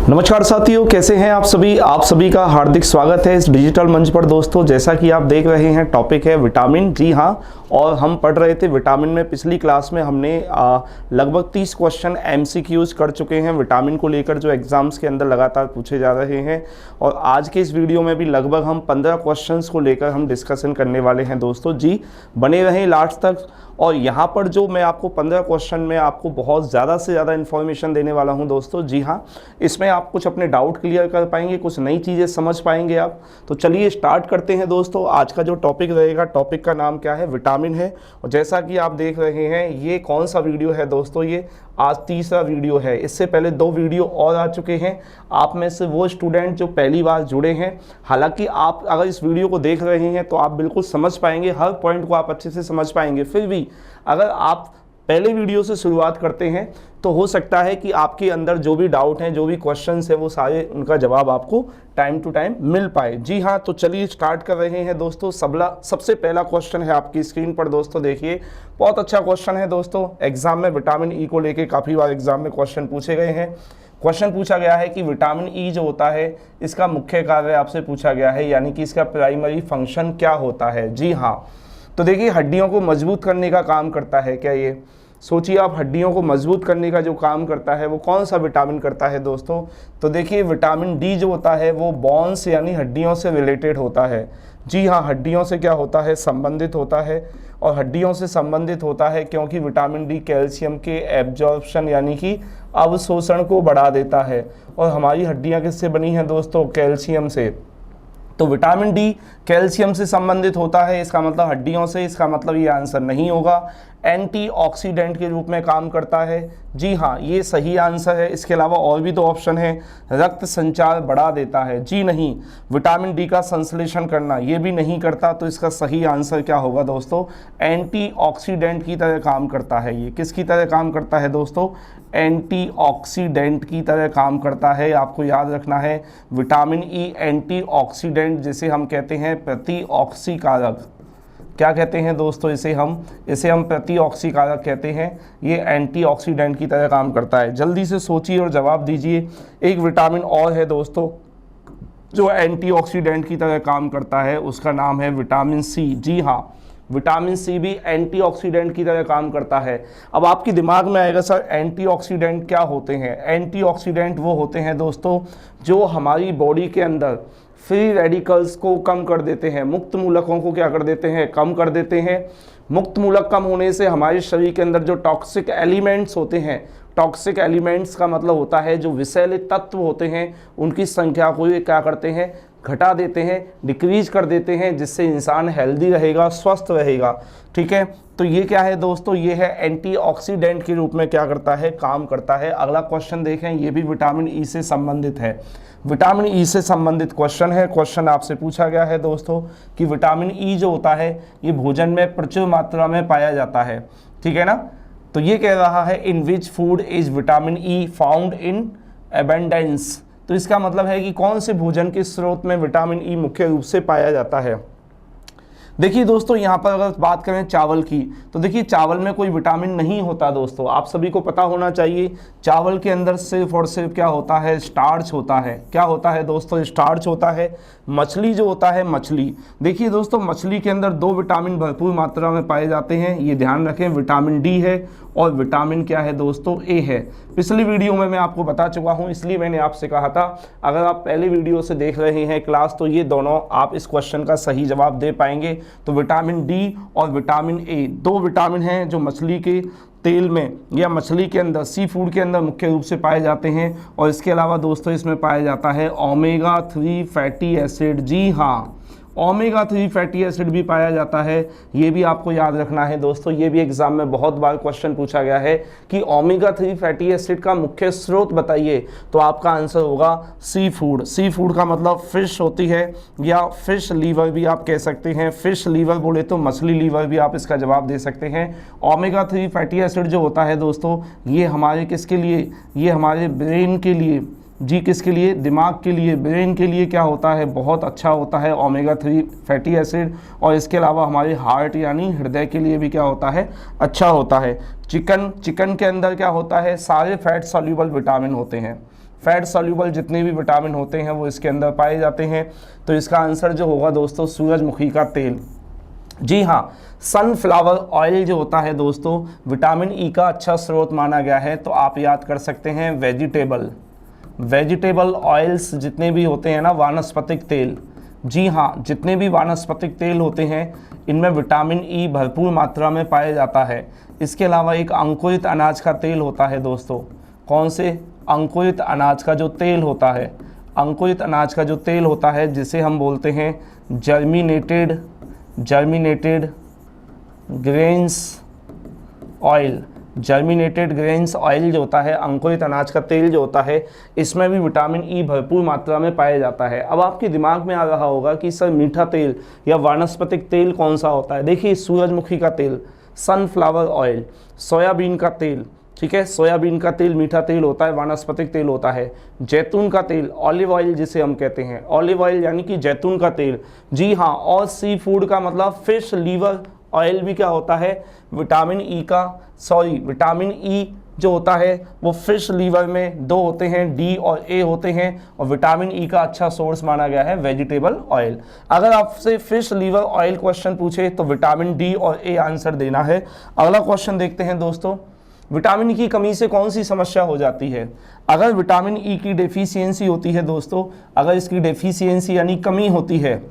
नमस्कार साथियों, कैसे हैं आप सभी का हार्दिक स्वागत है इस डिजिटल मंच पर। दोस्तों, जैसा कि आप देख रहे हैं, टॉपिक है विटामिन। जी हाँ, और हम पढ़ रहे थे विटामिन में। पिछली क्लास में हमने लगभग 30 क्वेश्चन एमसीक्यूज कर चुके हैं विटामिन को लेकर, जो एग्जाम्स के अंदर लगातार पूछे जा रहे हैं। और आज के इस वीडियो में भी लगभग हम 15 क्वेश्चंस को लेकर हम डिस्कशन करने वाले हैं। दोस्तों जी, बने रहें लास्ट तक। और यहाँ पर जो मैं आपको 15 क्वेश्चन में आपको बहुत ज़्यादा से ज़्यादा इन्फॉर्मेशन देने वाला हूँ दोस्तों। जी हाँ, इसमें आप कुछ अपने डाउट क्लियर कर पाएंगे, कुछ नई चीज़ें समझ पाएंगे आप। तो चलिए स्टार्ट करते हैं दोस्तों। आज का जो टॉपिक रहेगा, टॉपिक का नाम क्या है? विटामिन है। और जैसा कि आप देख रहे हैं, ये कौन सा वीडियो है दोस्तों? ये आज तीसरा वीडियो है। इससे पहले 2 वीडियो और आ चुके हैं। आप में से वो स्टूडेंट जो पहली बार जुड़े हैं, हालांकि आप अगर इस वीडियो को देख रहे हैं तो आप बिल्कुल समझ पाएंगे, हर पॉइंट को आप अच्छे से समझ पाएंगे। फिर भी अगर आप पहले वीडियो से शुरुआत करते हैं तो हो सकता है कि आपके अंदर जो भी डाउट हैं, जो भी क्वेश्चंस हैं, वो सारे उनका जवाब आपको टाइम टू टाइम मिल पाए। जी हाँ, तो चलिए स्टार्ट कर रहे हैं दोस्तों। सबसे पहला क्वेश्चन है आपकी स्क्रीन पर दोस्तों, देखिए। बहुत अच्छा क्वेश्चन है दोस्तों। एग्जाम में विटामिन ई को लेके काफ़ी बार एग्जाम में क्वेश्चन पूछे गए हैं। क्वेश्चन पूछा गया है कि विटामिन ई जो होता है, इसका मुख्य कार्य आपसे पूछा गया है, यानी कि इसका प्राइमरी फंक्शन क्या होता है। जी हाँ, तो देखिए, हड्डियों को मजबूत करने का काम करता है क्या ये? सोचिए आप, हड्डियों को मजबूत करने का जो काम करता है वो कौन सा विटामिन करता है दोस्तों? तो देखिए, विटामिन डी जो होता है वो बोन्स यानी हड्डियों से रिलेटेड होता है। जी हाँ, हड्डियों से क्या होता है? संबंधित होता है। और हड्डियों से संबंधित होता है क्योंकि विटामिन डी कैल्शियम के एब्जॉर्प्शन यानी कि अवशोषण को बढ़ा देता है। और हमारी हड्डियाँ किससे बनी हैं दोस्तों? कैल्शियम से। तो विटामिन डी कैल्शियम से संबंधित होता है, इसका मतलब हड्डियों से। इसका मतलब ये आंसर नहीं होगा। एंटीऑक्सीडेंट के रूप में काम करता है। जी हाँ, ये सही आंसर है। इसके अलावा और भी 2 ऑप्शन है। रक्त संचार बढ़ा देता है। जी नहीं। विटामिन डी का संश्लेषण करना, ये भी नहीं करता। तो इसका सही आंसर क्या होगा दोस्तों? एंटीऑक्सीडेंट की तरह काम करता है। ये किसकी तरह काम करता है दोस्तों? एंटीऑक्सीडेंट की तरह काम करता है। आपको याद रखना है, विटामिन ई एंटीऑक्सीडेंट, जिसे हम कहते हैं प्रतिऑक्सीकारक। क्या कहते हैं दोस्तों? इसे हम प्रतिऑक्सीकारक कहते हैं। ये एंटीऑक्सीडेंट की तरह काम करता है। जल्दी से सोचिए और जवाब दीजिए। एक विटामिन और है दोस्तों जो एंटीऑक्सीडेंट की तरह काम करता है, उसका नाम है विटामिन सी। जी हाँ, विटामिन सी भी एंटीऑक्सीडेंट की तरह काम करता है। अब आपके दिमाग में आएगा, सर एंटीऑक्सीडेंट क्या होते हैं? एंटीऑक्सीडेंट वो होते हैं दोस्तों जो हमारी बॉडी के अंदर फ्री रेडिकल्स को कम कर देते हैं। मुक्त मूलकों को क्या कर देते हैं? कम कर देते हैं। मुक्त मूलक कम होने से हमारे शरीर के अंदर जो टॉक्सिक एलिमेंट्स होते हैं, टॉक्सिक एलिमेंट्स का मतलब होता है जो विषैले तत्व होते हैं, उनकी संख्या को ये क्या करते हैं? घटा देते हैं, डिक्रीज कर देते हैं, जिससे इंसान हेल्दी रहेगा, स्वस्थ रहेगा। ठीक है, तो ये क्या है दोस्तों? ये है एंटीऑक्सीडेंट के रूप में क्या करता है? काम करता है। अगला क्वेश्चन देखें, ये भी विटामिन ई से संबंधित है। विटामिन ई से संबंधित क्वेश्चन है। क्वेश्चन आपसे पूछा गया है दोस्तों कि विटामिन ई जो होता है ये भोजन में प्रचुर मात्रा में पाया जाता है। ठीक है ना? तो ये कह रहा है, in which food is vitamin E found in abundance. तो इसका मतलब है कि कौन से भोजन के स्रोत में विटामिन ई मुख्य रूप से पाया जाता है। देखिए दोस्तों, यहाँ पर अगर बात करें चावल की, तो देखिए चावल में कोई विटामिन नहीं होता दोस्तों। आप सभी को पता होना चाहिए, चावल के अंदर सिर्फ और सिर्फ क्या होता है? स्टार्च होता है। क्या होता है दोस्तों? स्टार्च होता है। मछली जो होता है, मछली, देखिए दोस्तों, मछली के अंदर 2 विटामिन भरपूर मात्रा में पाए जाते हैं। ये ध्यान रखें, विटामिन डी है और विटामिन क्या है दोस्तों? ए है। पिछली वीडियो में मैं आपको बता चुका हूँ, इसलिए मैंने आपसे कहा था अगर आप पहले वीडियो से देख रहे हैं क्लास, तो ये दोनों आप इस क्वेश्चन का सही जवाब दे पाएंगे। तो विटामिन डी और विटामिन ए 2 विटामिन हैं जो मछली के तेल में या मछली के अंदर, सी फूड के अंदर मुख्य रूप से पाए जाते हैं। और इसके अलावा दोस्तों इसमें पाया जाता है ओमेगा 3 फैटी एसिड। जी हाँ, ओमेगा 3 फैटी एसिड भी पाया जाता है। ये भी आपको याद रखना है दोस्तों। ये भी एग्जाम में बहुत बार क्वेश्चन पूछा गया है कि ओमेगा 3 फैटी एसिड का मुख्य स्रोत बताइए। तो आपका आंसर होगा सी फूड। सी फूड का मतलब फिश होती है, या फिश लीवर भी आप कह सकते हैं। फिश लीवर बोले तो मछली लीवर भी आप इसका जवाब दे सकते हैं। ओमेगा 3 फैटी एसिड जो होता है दोस्तों, ये हमारे किसके लिए? ये हमारे ब्रेन के लिए जी किसके लिए, दिमाग के लिए, ब्रेन के लिए क्या होता है, बहुत अच्छा होता है ओमेगा 3 फैटी एसिड। और इसके अलावा हमारे हार्ट यानी हृदय के लिए भी क्या होता है, अच्छा होता है। चिकन के अंदर क्या होता है, सारे फैट सॉल्यूबल विटामिन होते हैं। फैट सॉल्यूबल जितने भी विटामिन होते हैं वो इसके अंदर पाए जाते हैं। तो इसका आंसर जो होगा दोस्तों, सूरजमुखी का तेल। जी हाँ, सनफ्लावर ऑयल जो होता है दोस्तों, विटामिन ई का अच्छा स्रोत माना गया है। तो आप याद कर सकते हैं वेजिटेबल ऑयल्स जितने भी होते हैं ना, वानस्पतिक तेल। जी हाँ, जितने भी वानस्पतिक तेल होते हैं इनमें विटामिन ई भरपूर मात्रा में पाया जाता है। इसके अलावा एक अंकुरित अनाज का तेल होता है दोस्तों। कौन से, अंकुरित अनाज का जो तेल होता है, अंकुरित अनाज का जो तेल होता है जिसे हम बोलते हैं germinated grains oil. Germinated grains oil जो होता है, अंकुरित अनाज का तेल जो होता है, इसमें भी विटामिन ई भरपूर मात्रा में पाया जाता है। अब आपके दिमाग में आ रहा होगा कि सर मीठा तेल या वानस्पतिक तेल कौन सा होता है। देखिए, सूरजमुखी का तेल, सनफ्लावर ऑयल, सोयाबीन का तेल, ठीक है, सोयाबीन का तेल मीठा तेल होता है, वानस्पतिक तेल होता है। जैतून का तेल, ऑलिव ऑयल जिसे हम कहते हैं, ऑलिव ऑयल यानी कि जैतून का तेल। जी हाँ, और सी फूड का मतलब फिश लीवर ऑयल भी क्या होता है, विटामिन ई जो होता है वो फिश लीवर में 2 होते हैं, डी और ए होते हैं। और विटामिन ई का अच्छा सोर्स माना गया है वेजिटेबल ऑयल। अगर आपसे फिश लीवर ऑयल क्वेश्चन पूछे तो विटामिन डी और ए आंसर देना है। अगला क्वेश्चन देखते हैं दोस्तों, विटामिन ई की कमी से कौन सी समस्या हो जाती है। अगर विटामिन ई की डेफिशिएंसी होती है दोस्तों, अगर इसकी डेफिशिएंसी यानी कमी होती है,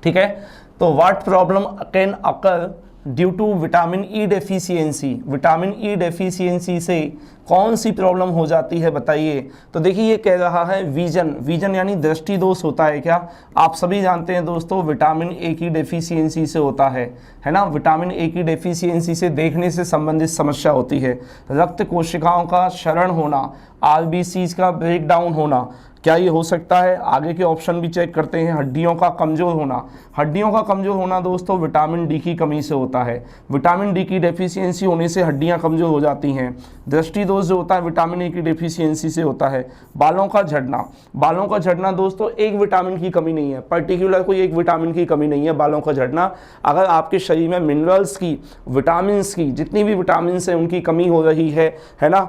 ठीक है, तो what problem can occur due to vitamin E deficiency. Vitamin E deficiency से कौन सी प्रॉब्लम हो जाती है बताइए। तो देखिए, ये कह रहा है विजन यानी दृष्टि दोष होता है क्या। आप सभी जानते हैं दोस्तों, विटामिन ए की डेफिशिएंसी से होता है ना। विटामिन ए की डेफिशिएंसी से देखने से संबंधित समस्या होती है। रक्त कोशिकाओं का क्षरण होना, आरबीसीज का ब्रेक डाउन होना, क्या ये हो सकता है। आगे के ऑप्शन भी चेक करते हैं। हड्डियों का कमजोर होना दोस्तों विटामिन डी की कमी से होता है। विटामिन डी की डेफिशिएंसी होने से हड्डियां कमजोर हो जाती हैं। दृष्टि दोष जो होता है विटामिन ए की डेफिशिएंसी से होता है। बालों का झड़ना दोस्तों एक विटामिन की कमी नहीं है, पर्टिकुलर कोई एक विटामिन की कमी नहीं है बालों का झड़ना। अगर आपके शरीर में मिनरल्स की, विटामिन की, जितनी भी विटामिन है उनकी कमी हो रही है ना,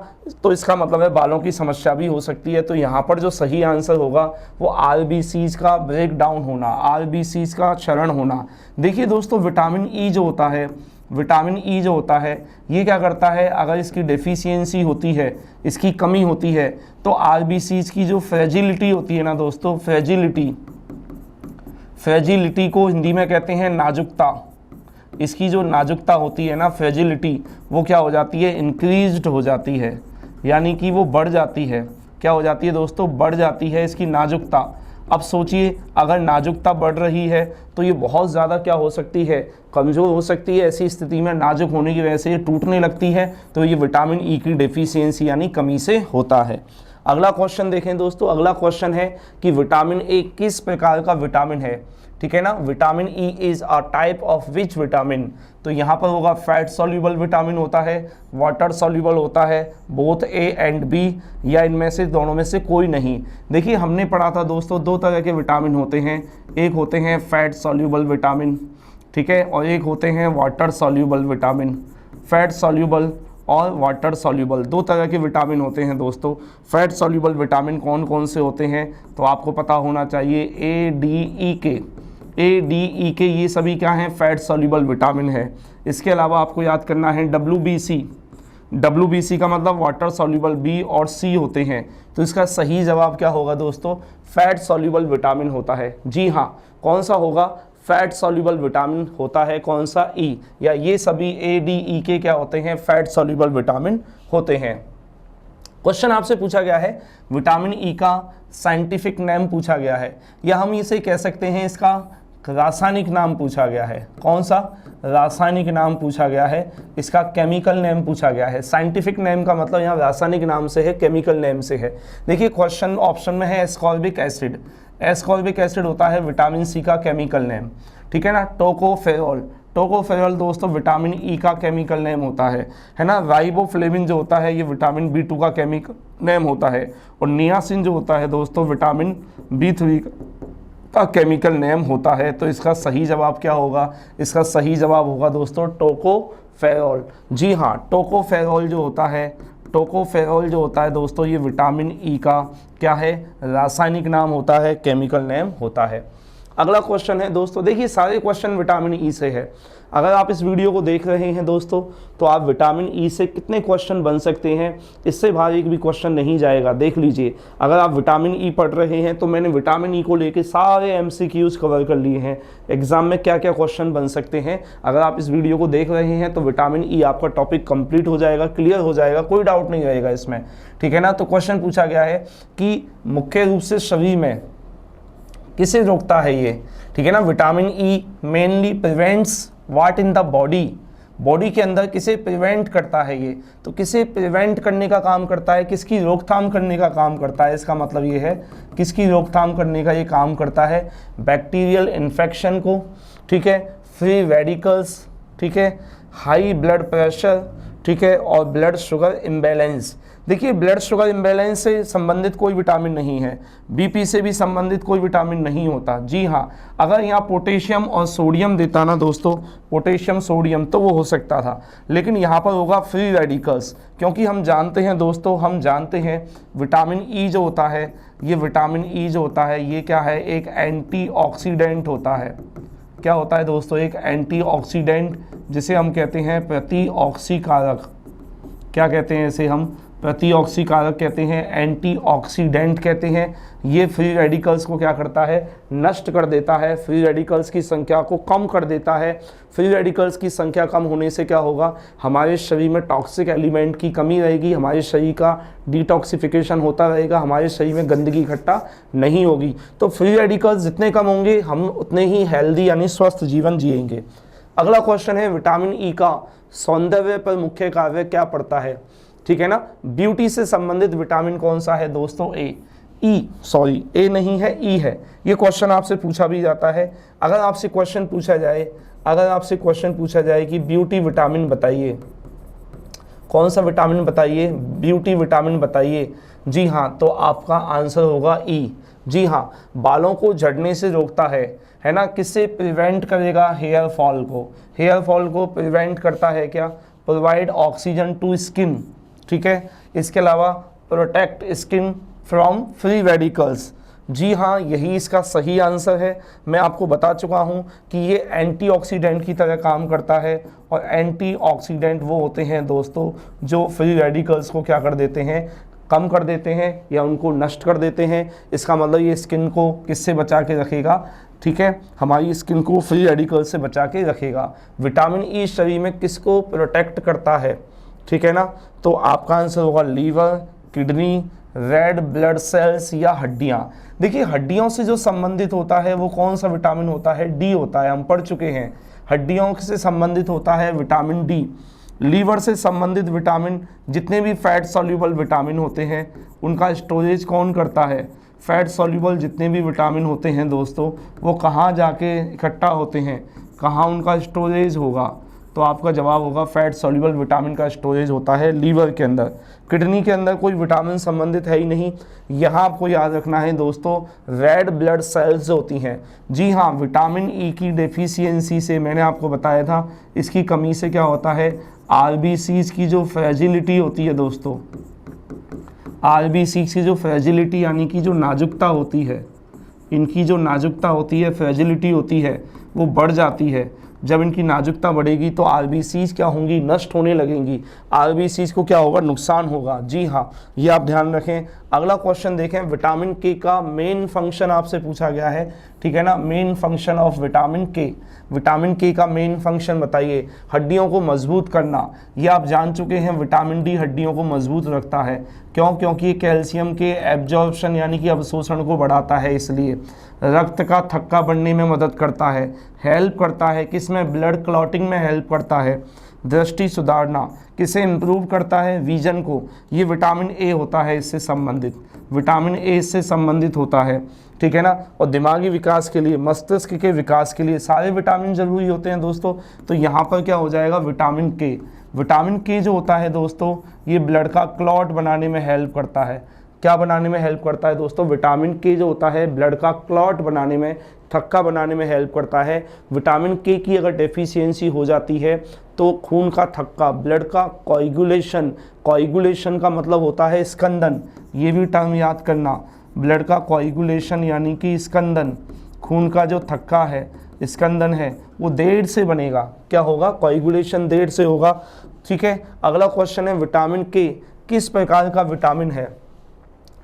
तो इसका मतलब है बालों की समस्या भी हो सकती है। तो यहाँ पर जो सही आंसर होगा वो आरबीसीज का ब्रेक डाउन होना, आरबीसीज का क्षरण होना। देखिए दोस्तों, विटामिन ई जो होता है ये क्या करता है, अगर इसकी डेफिशिएंसी होती है, इसकी कमी होती है, तो आरबीसीज की जो फ्रेजिलिटी होती है ना दोस्तों, फ्रेजिलिटी को हिंदी में कहते हैं नाजुकता। इसकी जो नाजुकता होती है ना, फ्रेजिलिटी, वो क्या हो जाती है, इंक्रीज्ड हो जाती है, यानी कि वो बढ़ जाती है। क्या हो जाती है दोस्तों, बढ़ जाती है इसकी नाजुकता। अब सोचिए, अगर नाजुकता बढ़ रही है तो ये बहुत ज़्यादा क्या हो सकती है, कमज़ोर हो सकती है। ऐसी स्थिति में नाजुक होने की वजह से ये टूटने लगती है। तो ये विटामिन ई की डेफिशिएंसी यानी कमी से होता है। अगला क्वेश्चन देखें दोस्तों। अगला क्वेश्चन है कि विटामिन ए किस प्रकार का विटामिन है, ठीक है ना। Vitamin E is a type of which vitamin. तो यहाँ पर होगा फैट सॉल्यूबल विटामिन होता है, वाटर सॉल्यूबल होता है, बोथ ए एंड बी, या इनमें से दोनों में से कोई नहीं। देखिए, हमने पढ़ा था दोस्तों 2 तरह के विटामिन होते हैं। एक होते हैं फैट सॉल्यूबल विटामिन, ठीक है, और एक होते हैं water soluble vitamin. Fat soluble और वाटर सॉल्यूबल 2 तरह के विटामिन होते हैं दोस्तों। फैट सॉल्यूबल विटामिन कौन कौन से होते हैं तो आपको पता होना चाहिए, ए डी ई के ये सभी क्या हैं, फैट सॉल्यूबल विटामिन है। इसके अलावा आपको याद करना है WBC का मतलब वाटर सॉल्यूबल, बी और सी होते हैं। तो इसका सही जवाब क्या होगा दोस्तों, फैट सॉल्यूबल विटामिन होता है। जी हाँ, कौन सा होगा, फैट सॉल्यूबल विटामिन होता है। कौन सा, ई, या ये सभी ए डी ई के क्या होते हैं, फैट सॉल्यूबल विटामिन होते हैं। क्वेश्चन आपसे पूछा गया है विटामिन ई का साइंटिफिक नेम पूछा गया है, या हम इसे कह सकते हैं इसका रासायनिक नाम पूछा गया है। कौन सा, रासायनिक नाम पूछा गया है। इसका केमिकल नेम पूछा गया है। साइंटिफिक नेम का मतलब यहाँ रासायनिक नाम से है, केमिकल नेम से है। देखिए, क्वेश्चन ऑप्शन में है एस्कॉर्बिक एसिड। एस्कॉर्बिक एसिड होता है विटामिन सी का केमिकल नेम, ठीक है ना। टोकोफेरॉल दोस्तों विटामिन ई का केमिकल नेम होता है ना। राइबोफ्लेविन जो होता है ये विटामिन B2 का केमिकल नेम होता है, और नियासिन जो होता है दोस्तों विटामिन B3 का केमिकल नेम होता है। तो इसका सही जवाब क्या होगा? इसका सही जवाब होगा दोस्तों टोकोफेरॉल। जी हाँ, टोकोफेरॉल जो होता है, टोकोफेरॉल जो होता है दोस्तों ये विटामिन ई का क्या है? रासायनिक नाम होता है, केमिकल नेम होता है। अगला क्वेश्चन है दोस्तों, देखिए सारे क्वेश्चन विटामिन ई से है। अगर आप इस वीडियो को देख रहे हैं दोस्तों तो आप विटामिन ई से कितने क्वेश्चन बन सकते हैं, इससे बाहर एक भी क्वेश्चन नहीं जाएगा। देख लीजिए, अगर आप विटामिन ई पढ़ रहे हैं तो मैंने विटामिन ई को लेके सारे एमसीक्यूज कवर कर लिए हैं, एग्जाम में क्या क्या क्वेश्चन बन सकते हैं। अगर आप इस वीडियो को देख रहे हैं तो विटामिन ई आपका टॉपिक कंप्लीट हो जाएगा, क्लियर हो जाएगा, कोई डाउट नहीं रहेगा इसमें, ठीक है ना। तो क्वेश्चन पूछा गया है कि मुख्य रूप से शरीर में किसे रोकता है ये, ठीक है ना। Vitamin E mainly prevents what in the body, body के अंदर किसे प्रिवेंट करता है ये, तो किसे प्रिवेंट करने का काम करता है, किसकी रोकथाम करने का काम करता है। इसका मतलब ये है किसकी रोकथाम करने का ये काम करता है? बैक्टीरियल इन्फेक्शन को, ठीक है, फ्री रेडिकल्स, ठीक है, हाई ब्लड प्रेशर, ठीक है, और ब्लड शुगर इम्बैलेंस। देखिए ब्लड शुगर इम्बैलेंस से संबंधित कोई विटामिन नहीं है, बीपी से भी संबंधित कोई विटामिन नहीं होता। जी हाँ, अगर यहाँ पोटेशियम और सोडियम देता ना दोस्तों, पोटेशियम सोडियम, तो वो हो सकता था, लेकिन यहाँ पर होगा फ्री रेडिकल्स, क्योंकि हम जानते हैं दोस्तों, हम जानते हैं विटामिन ई जो होता है, ये विटामिन ई जो होता है ये क्या है? एक एंटीऑक्सीडेंट होता है। क्या होता है दोस्तों? एक एंटीऑक्सीडेंट, जिसे हम कहते हैं प्रतिऑक्सीकारक। क्या कहते हैं इसे? हम प्रतिऑक्सीकारक कहते हैं, एंटीऑक्सीडेंट कहते हैं। ये फ्री रेडिकल्स को क्या करता है? नष्ट कर देता है, फ्री रेडिकल्स की संख्या को कम कर देता है। फ्री रेडिकल्स की संख्या कम होने से क्या होगा? हमारे शरीर में टॉक्सिक एलिमेंट की कमी रहेगी, हमारे शरीर का डिटॉक्सिफिकेशन होता रहेगा, हमारे शरीर में गंदगी इकट्ठा नहीं होगी। तो फ्री रेडिकल्स जितने कम होंगे हम उतने ही हेल्दी यानी स्वस्थ जीवन जिएंगे। अगला क्वेश्चन है विटामिन ई का सौंदर्य पर मुख्य कार्य क्या पड़ता है, ठीक है ना। ब्यूटी से संबंधित विटामिन कौन सा है दोस्तों? ए नहीं है, ई है। ये क्वेश्चन आपसे पूछा भी जाता है। अगर आपसे क्वेश्चन पूछा जाए कि ब्यूटी विटामिन बताइए, कौन सा विटामिन बताइए, ब्यूटी विटामिन बताइए, जी हाँ, तो आपका आंसर होगा ई। जी हाँ, बालों को झड़ने से रोकता है ना। किससे प्रिवेंट करेगा? हेयर फॉल को, हेयर फॉल को प्रिवेंट करता है क्या? प्रोवाइड ऑक्सीजन टू स्किन, ठीक है। इसके अलावा protect skin from free radicals. जी हाँ, यही इसका सही आंसर है। मैं आपको बता चुका हूँ कि ये एंटीऑक्सीडेंट की तरह काम करता है, और एंटीऑक्सीडेंट वो होते हैं दोस्तों जो फ्री रेडिकल्स को क्या कर देते हैं? कम कर देते हैं या उनको नष्ट कर देते हैं। इसका मतलब ये स्किन को किससे बचा के रखेगा? ठीक है, हमारी स्किन को फ्री रेडिकल से बचा के रखेगा। विटामिन ई शरीर में किसको प्रोटेक्ट करता है, ठीक है ना। तो आपका आंसर होगा liver, kidney, red blood cells या हड्डियां। देखिए हड्डियों से जो संबंधित होता है वो कौन सा विटामिन होता है? डी होता है, हम पढ़ चुके हैं। हड्डियों से संबंधित होता है विटामिन डी। लीवर से संबंधित विटामिन, जितने भी फैट सॉल्यूबल विटामिन होते हैं उनका स्टोरेज कौन करता है? फैट सॉल्यूबल जितने भी विटामिन होते हैं दोस्तों वो कहाँ जाके इकट्ठा होते हैं, कहाँ उनका स्टोरेज होगा? तो आपका जवाब होगा फैट सॉल्यूबल विटामिन का स्टोरेज होता है लीवर के अंदर। किडनी के अंदर कोई विटामिन संबंधित है ही नहीं। यहाँ आपको याद रखना है दोस्तों, रेड ब्लड सेल्स होती हैं। जी हाँ, विटामिन ई की डेफिशिएंसी से, मैंने आपको बताया था, इसकी कमी से क्या होता है? आरबीसीज की जो फ्रेजिलिटी होती है दोस्तों, आरबीसी की जो फ्रेजिलिटी यानी कि जो नाजुकता होती है, इनकी जो नाजुकता होती है, फ्रेजिलिटी होती है, वो बढ़ जाती है। जब इनकी नाजुकता बढ़ेगी तो आरबीसीज क्या होंगी? नष्ट होने लगेंगी। आरबीसीज को क्या होगा? नुकसान होगा। जी हाँ, ये आप ध्यान रखें। अगला क्वेश्चन देखें, विटामिन के का मेन फंक्शन आपसे पूछा गया है, ठीक है ना। मेन फंक्शन ऑफ विटामिन के, विटामिन के का मेन फंक्शन बताइए। हड्डियों को मजबूत करना, ये आप जान चुके हैं। विटामिन डी हड्डियों को मजबूत रखता है, क्यों? क्योंकि कैल्शियम के एब्जॉर्प्शन यानी कि अवशोषण को बढ़ाता है, इसलिए। रक्त का थक्का बनने में मदद करता है, हेल्प करता है, किसमें? ब्लड क्लॉटिंग में हेल्प करता है। दृष्टि सुधारना, किसे इम्प्रूव करता है, विजन को, ये विटामिन ए होता है इससे संबंधित, विटामिन ए इससे संबंधित होता है, ठीक है ना। और दिमागी विकास के लिए, मस्तिष्क के विकास के लिए सारे विटामिन जरूरी होते हैं दोस्तों। तो यहाँ पर क्या हो जाएगा, विटामिन के। विटामिन के जो होता है दोस्तों, ये ब्लड का क्लॉट बनाने में हेल्प करता है। क्या बनाने में हेल्प करता है दोस्तों, विटामिन के जो होता है ब्लड का क्लॉट बनाने में, थक्का बनाने में हेल्प करता है। विटामिन के की अगर डेफिशिएंसी हो जाती है तो खून का थक्का, ब्लड का कोएगुलेशन, कोएगुलेशन का मतलब होता है स्कंदन, ये भी टर्म याद करना, ब्लड का कोएगुलेशन यानी कि स्कंदन, खून का जो थक्का है, स्कंदन है, वो देर से बनेगा। क्या होगा, कोएगुलेशन देर से होगा, ठीक है। अगला क्वेश्चन है, विटामिन के किस प्रकार का विटामिन है,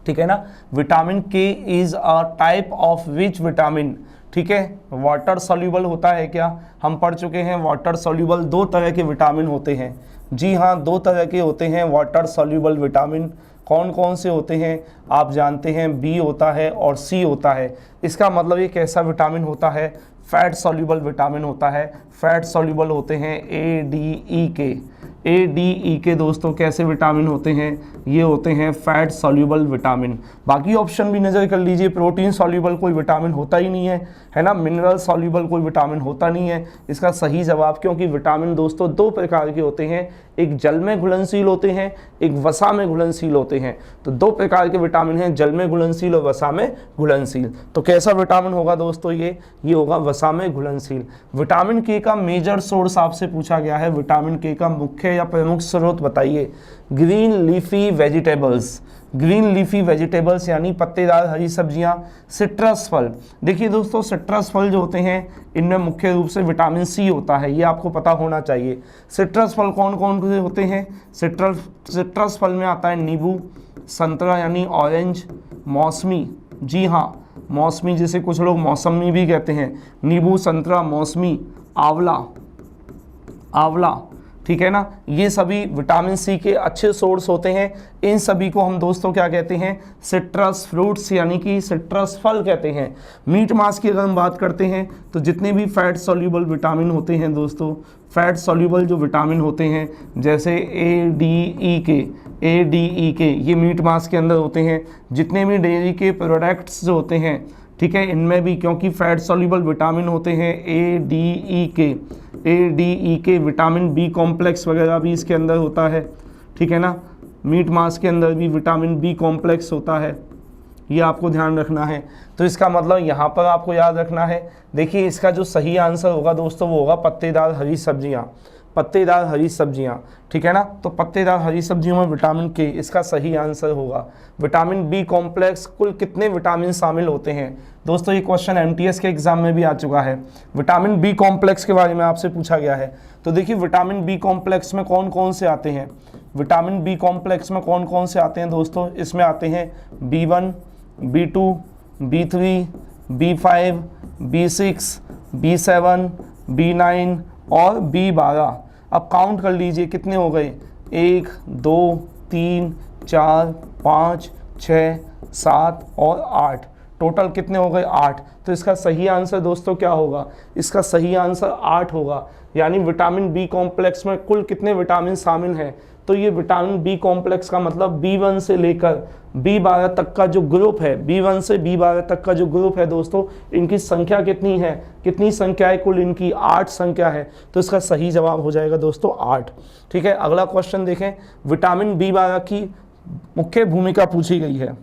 ठीक है ना। विटामिन के is a type of which vitamin, ठीक है। वाटर सॉल्यूबल होता है क्या, हम पढ़ चुके हैं वाटर सॉल्यूबल, दो तरह के विटामिन होते हैं, जी हाँ, दो तरह के होते हैं वाटर सॉल्यूबल विटामिन। कौन कौन से होते हैं आप जानते हैं, बी होता है और सी होता है। इसका मतलब ये कैसा विटामिन होता है, फैट सॉल्यूबल विटामिन होता है। फैट सॉल्यूबल होते हैं ए डी ई के, ए डी ई के दोस्तों कैसे विटामिन होते हैं, ये होते हैं फैट सॉल्यूबल विटामिन। बाकी ऑप्शन भी नज़र कर लीजिए, प्रोटीन सॉल्यूबल कोई विटामिन होता ही नहीं है ना, मिनरल सॉल्यूबल कोई विटामिन होता नहीं है इसका सही जवाब, क्योंकि विटामिन दोस्तों दो प्रकार के होते हैं, एक जल में घुलनशील होते हैं, एक वसा में घुलनशील होते हैं। तो दो प्रकार के विटामिन हैं, जल में घुलनशील और वसा में घुलनशील। तो कैसा विटामिन होगा दोस्तों, ये होगा वसा में घुलनशील। विटामिन के का मेजर सोर्स आपसे पूछा गया है, विटामिन के का मुख्य या प्रमुख स्रोत बताइए। Green leafy vegetables, green leafy vegetables यानी पत्तेदार हरी सब्जियां, सिट्रस फल। देखिए दोस्तों, सिट्रस फल जो होते हैं इनमें मुख्य रूप से विटामिन सी होता है, ये आपको पता होना चाहिए। सिट्रस फल कौन कौन से होते हैं, सिट्रस फल में आता है नींबू, संतरा यानी ऑरेंज, मौसमी, जी हाँ मौसमी, जिसे कुछ लोग मौसमी भी कहते हैं, नींबू, संतरा, मौसमी, आंवला, ठीक है ना। ये सभी विटामिन सी के अच्छे सोर्स होते हैं। इन सभी को हम दोस्तों क्या कहते हैं, सिट्रस फ्रूट्स यानी कि सिट्रस फल कहते हैं। मीट मांस की अगर हम बात करते हैं तो जितने भी फैट सॉल्यूबल विटामिन होते हैं दोस्तों, फैट सॉल्यूबल जो विटामिन होते हैं जैसे ए डी ई के, ये मीट मांस के अंदर होते हैं। जितने भी डेयरी के प्रोडक्ट्स जो होते हैं, ठीक है, इनमें भी क्योंकि फैट सॉल्यूबल विटामिन होते हैं ए डी ई के, विटामिन बी कॉम्प्लेक्स वगैरह भी इसके अंदर होता है, ठीक है ना। मीट मांस के अंदर भी विटामिन बी कॉम्प्लेक्स होता है, ये आपको ध्यान रखना है। तो इसका मतलब यहाँ पर आपको याद रखना है, देखिए इसका जो सही आंसर होगा दोस्तों वो होगा पत्तेदार हरी सब्जियाँ, पत्तेदार हरी सब्जियाँ, ठीक है ना। तो पत्तेदार हरी सब्जियों में विटामिन के इसका सही आंसर होगा। विटामिन बी कॉम्प्लेक्स, कुल कितने विटामिन शामिल होते हैं दोस्तों, ये क्वेश्चन एमटीएस के एग्जाम में भी आ चुका है। विटामिन बी कॉम्प्लेक्स के बारे में आपसे पूछा गया है। तो देखिए विटामिन बी कॉम्प्लेक्स में कौन कौन से आते हैं, विटामिन बी कॉम्प्लेक्स में कौन कौन से आते हैं दोस्तों, इसमें आते हैं B1, B2, B3, B5, B6, B7, B9 और B12। अब काउंट कर लीजिए कितने हो गए, 1 2 3 4 5 6 7 और 8, टोटल कितने हो गए 8। तो इसका सही आंसर दोस्तों क्या होगा, इसका सही आंसर 8 होगा। यानी विटामिन बी कॉम्प्लेक्स में कुल कितने विटामिन शामिल हैं, तो ये विटामिन बी कॉम्प्लेक्स का मतलब B1 से लेकर B12 तक का जो ग्रुप है, B1 से B12 तक का जो ग्रुप है दोस्तों, इनकी संख्या कितनी है, कितनी संख्या है कुल इनकी, 8 संख्या है। तो इसका सही जवाब हो जाएगा दोस्तों 8, ठीक है। अगला क्वेश्चन देखें, विटामिन B12 की मुख्य भूमिका पूछी गई है,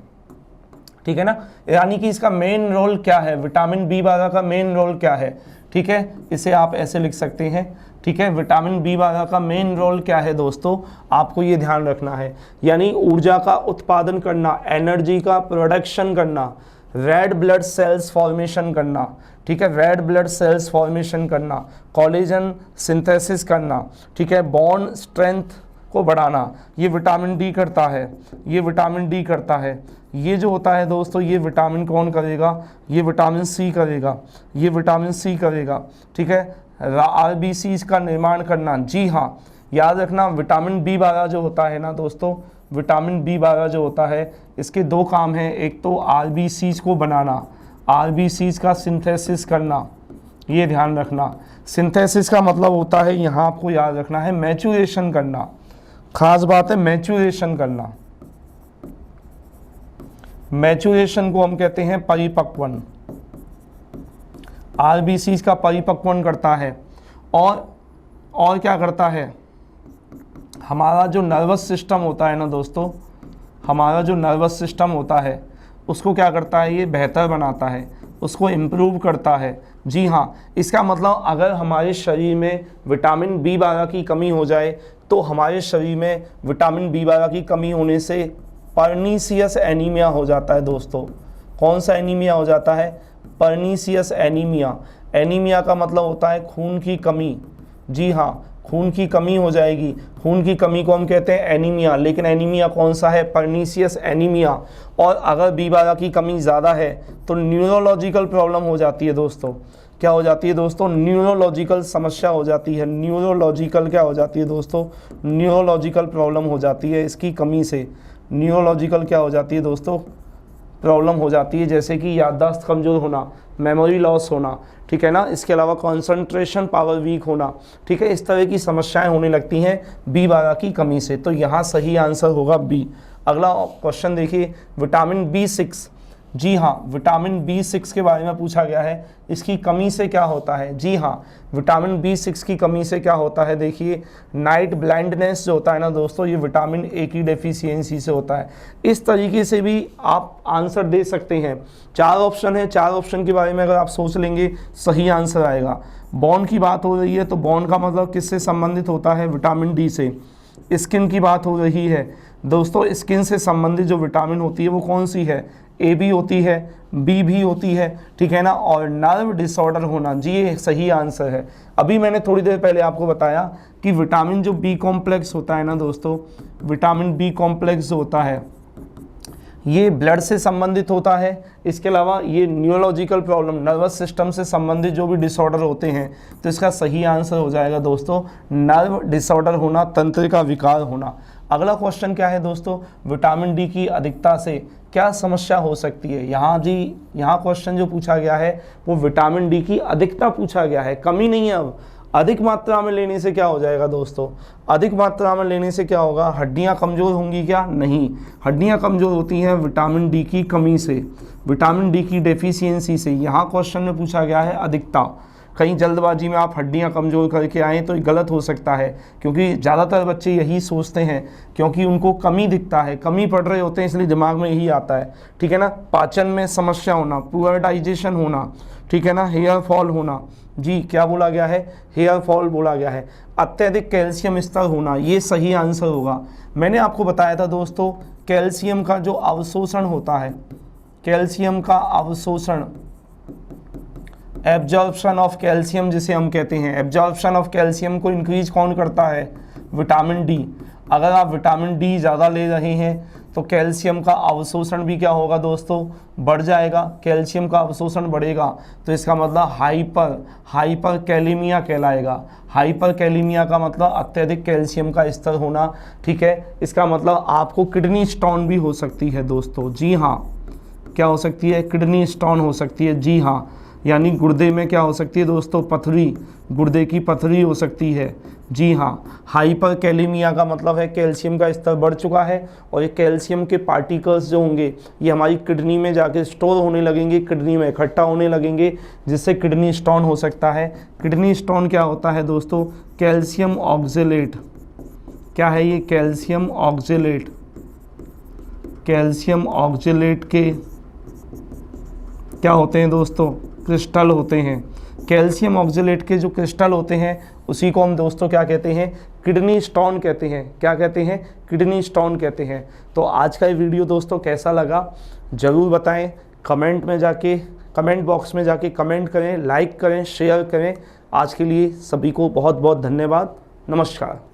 ठीक है ना, यानी कि इसका मेन रोल क्या है, विटामिन B12 का मेन रोल क्या है, ठीक है। इसे आप ऐसे लिख सकते हैं, ठीक है। विटामिन B12 का मेन रोल क्या है दोस्तों, आपको ये ध्यान रखना है, यानी ऊर्जा का उत्पादन करना, एनर्जी का प्रोडक्शन करना, रेड ब्लड सेल्स फॉर्मेशन करना, ठीक है, रेड ब्लड सेल्स फॉर्मेशन करना, कोलेजन सिंथेसिस करना, ठीक है, बॉन्ड स्ट्रेंथ को बढ़ाना, ये विटामिन डी करता है, ये विटामिन डी करता है। ये जो होता है दोस्तों, ये विटामिन कौन करेगा, ये विटामिन सी करेगा, ये विटामिन सी करेगा, ठीक है। आरबीसी का निर्माण करना, जी हाँ, याद रखना विटामिन B12 जो होता है ना दोस्तों, विटामिन B12 जो होता है इसके दो काम हैं, एक तो आरबीसी को बनाना, आरबीसी का सिंथेसिस करना, ये ध्यान रखना। सिंथेसिस का मतलब होता है, यहाँ आपको याद रखना है, मैच्योरेशन करना। खास बात है मैच्योरेशन करना। मैच्योरेशन को हम कहते हैं परिपक्वन। आरबीसी का परिपक्वन करता है। और क्या करता है, हमारा जो नर्वस सिस्टम होता है ना दोस्तों, हमारा जो नर्वस सिस्टम होता है उसको क्या करता है, ये बेहतर बनाता है, उसको इम्प्रूव करता है। जी हाँ, इसका मतलब अगर हमारे शरीर में विटामिन B12 की कमी हो जाए तो हमारे शरीर में विटामिन B12 की कमी होने से पर्नीशियस एनीमिया हो जाता है दोस्तों। कौन सा एनीमिया हो जाता है, पर्नीशियस एनीमिया। एनीमिया का मतलब होता है खून की कमी। जी हाँ, खून की कमी हो जाएगी, खून की कमी को हम कहते हैं एनीमिया। लेकिन एनीमिया कौन सा है, पर्नीशियस एनीमिया। और अगर B12 की कमी ज़्यादा है तो न्यूरोलॉजिकल प्रॉब्लम हो जाती है दोस्तों। क्या हो जाती है दोस्तों, न्यूरोलॉजिकल समस्या हो जाती है। न्यूरोलॉजिकल क्या हो जाती है दोस्तों, न्यूरोलॉजिकल प्रॉब्लम हो जाती है इसकी कमी से। न्यूरोलॉजिकल क्या हो जाती है दोस्तों, प्रॉब्लम हो जाती है, जैसे कि याददाश्त कमज़ोर होना, मेमोरी लॉस होना, ठीक है ना। इसके अलावा कंसंट्रेशन पावर वीक होना, ठीक है, इस तरह की समस्याएं होने लगती हैं B12 की कमी से। तो यहाँ सही आंसर होगा बी। अगला क्वेश्चन देखिए, विटामिन B6। जी हाँ, विटामिन B6 के बारे में पूछा गया है, इसकी कमी से क्या होता है। जी हाँ, विटामिन B6 की कमी से क्या होता है, देखिए नाइट ब्लाइंडनेस जो होता है ना दोस्तों, ये विटामिन ए की डेफिशिएंसी से होता है। इस तरीके से भी आप आंसर दे सकते हैं। 4 ऑप्शन है, 4 ऑप्शन के बारे में अगर आप सोच लेंगे सही आंसर आएगा। बॉन की बात हो रही है तो बॉन का मतलब किससे संबंधित होता है, विटामिन डी से। स्किन की बात हो रही है दोस्तों, स्किन से संबंधित जो विटामिन होती है वो कौन सी है, ए भी होती है, बी भी होती है, ठीक है ना। और नर्व डिसऑर्डर होना, जी ये सही आंसर है। अभी मैंने थोड़ी देर पहले आपको बताया कि विटामिन जो बी कॉम्प्लेक्स होता है ना दोस्तों, विटामिन बी कॉम्प्लेक्स जो होता है ये ब्लड से संबंधित होता है। इसके अलावा ये न्यूरोलॉजिकल प्रॉब्लम, नर्वस सिस्टम से संबंधित जो भी डिसऑर्डर होते हैं, तो इसका सही आंसर हो जाएगा दोस्तों नर्व डिसऑर्डर होना, तंत्र का विकार होना। अगला क्वेश्चन क्या है दोस्तों, विटामिन डी की अधिकता से क्या समस्या हो सकती है। यहाँ क्वेश्चन जो पूछा गया है वो विटामिन डी की अधिकता पूछा गया है, कमी नहीं है। अब अधिक मात्रा में लेने से क्या हो जाएगा दोस्तों, अधिक मात्रा में लेने से क्या होगा, हड्डियां कमज़ोर होंगी क्या, नहीं। हड्डियां कमज़ोर होती हैं विटामिन डी की कमी से, विटामिन डी की डेफिशिएंसी से। यहाँ क्वेश्चन में पूछा गया है अधिकता। कहीं जल्दबाजी में आप हड्डियां कमज़ोर करके आएँ तो गलत हो सकता है, क्योंकि ज़्यादातर बच्चे यही सोचते हैं, क्योंकि उनको कमी दिखता है, कमी पड़ रहे होते हैं, इसलिए दिमाग में यही आता है, ठीक है ना। पाचन में समस्या होना, पुअर डाइजेशन होना, ठीक है ना, हेयर फॉल होना। जी क्या बोला गया है, हेयर फॉल बोला गया है। अत्यधिक कैल्शियम स्तर होना, ये सही आंसर होगा। मैंने आपको बताया था दोस्तों, कैल्शियम का जो अवशोषण होता है, कैल्शियम का अवशोषण, एब्जॉर्प्शन ऑफ कैल्शियम जिसे हम कहते हैं, एब्जॉर्प्शन ऑफ कैल्शियम को इंक्रीज कौन करता है, विटामिन डी। अगर आप विटामिन डी ज़्यादा ले रहे हैं तो कैल्शियम का अवशोषण भी क्या होगा दोस्तों, बढ़ जाएगा। कैल्शियम का अवशोषण बढ़ेगा तो इसका मतलब हाइपर कैलेमिया कहलाएगा। हाइपर कैलेमिया का मतलब अत्यधिक कैल्शियम का स्तर होना, ठीक है। इसका मतलब आपको किडनी स्टोन भी हो सकती है दोस्तों। जी हाँ, क्या हो सकती है, किडनी स्टोन हो सकती है। जी हाँ, यानी गुर्दे में क्या हो सकती है दोस्तों, पथरी, गुर्दे की पथरी हो सकती है। जी हाँ, हाइपर कैलेमिया का मतलब है कैल्शियम का स्तर बढ़ चुका है और ये कैल्शियम के पार्टिकल्स जो होंगे ये हमारी किडनी में जाके स्टोर होने लगेंगे, किडनी में इकट्ठा होने लगेंगे, जिससे किडनी स्टोन हो सकता है। किडनी स्टोन क्या होता है दोस्तों, कैल्शियम ऑक्जेलेट। क्या है ये, कैल्शियम ऑक्जेलेट। कैल्शियम ऑक्जेलेट के क्या होते हैं दोस्तों, क्रिस्टल होते हैं। कैल्शियम ऑक्जेलेट के जो क्रिस्टल होते हैं उसी को हम दोस्तों क्या कहते हैं, किडनी स्टोन कहते हैं। क्या कहते हैं, किडनी स्टोन कहते हैं। तो आज का ये वीडियो दोस्तों कैसा लगा ज़रूर बताएं, कमेंट बॉक्स में जाके कमेंट करें, लाइक करें, शेयर करें। आज के लिए सभी को बहुत बहुत धन्यवाद। नमस्कार।